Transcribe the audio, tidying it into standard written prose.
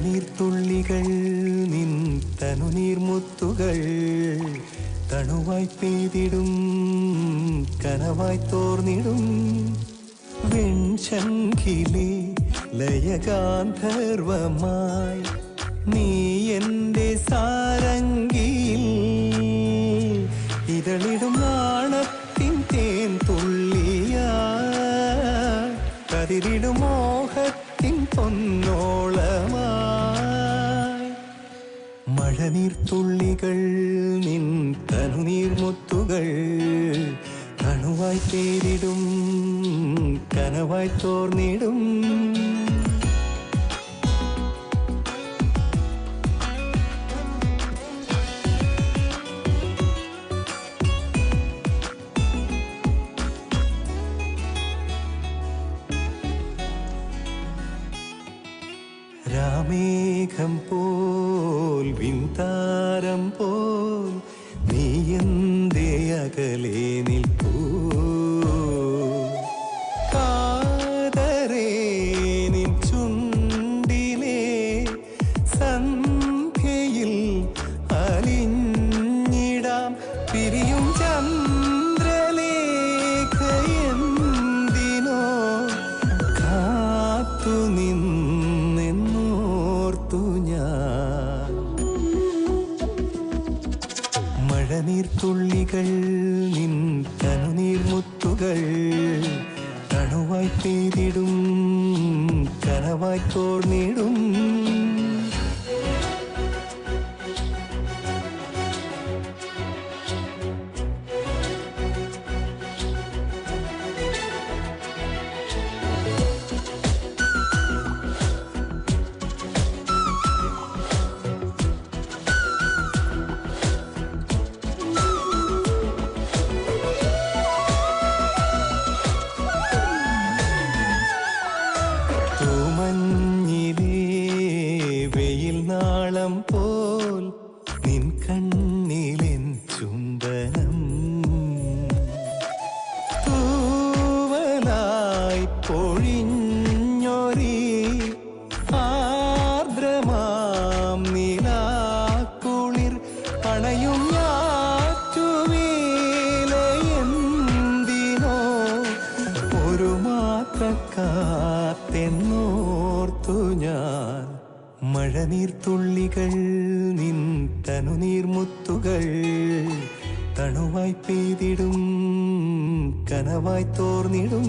മഴനീർത്തുള്ളികൾ നിൻ തനുനീർമുത്തുകൾ തണുവായി പെയ്തിടും കനവായി തോർന്നിടും വെൺശംഖിലെ ലയഗാന്ധർവമായി നീ എൻ്റെ സാരംഗിയിൽ ഇതളിടും നാണത്തിൻ തേൻ തുള്ളിയാ കതിരിടും മോഹത്തിൻ പൊന്നോളമായി മഴനീർത്തുള്ളികൾ നിൻ തനുനീർമുത്തുകൾ തണുവായി പേരിടും കനവായി തോർന്നിടും രാമേഘം പോൽ വിൻതാരം പോൽ നീ എന്തേ അകലെ നിൽപ്പൂ കാതരേ നിൻ ചുണ്ടിലെ സന്ധ്യയിൽ അലിഞ്ഞിടാം പിരിയും ചന്ദ്രലേഖയെന്തിനോ കാത്തു നിന്നോർത്തു ഞാൻ മഴനീർത്തുള്ളികൾ നിൻ തനുനീർമുത്തുകൾ തണുവായി പെയ്തിടും കനവായി തോർന്നിടും വെയിൽ നാളം പോൽ നിൻ കണ്ണിലെൻ ചുംബനം തൂവലായി പൊഴിഞ്ഞൊരി ആർദ്രമാം നിലാക്കുളിർ അണയും ഞാറ്റുവേലയെന്തിനോ ഒരു മാത്രക്കാത്തെന്നോർത്തു ഞാൻ മഴനീർത്തുള്ളികൾ നിൻ തനുനീർമുത്തുകൾ തണുവായി പെയ്തിടും കനവായി തോർന്നിടും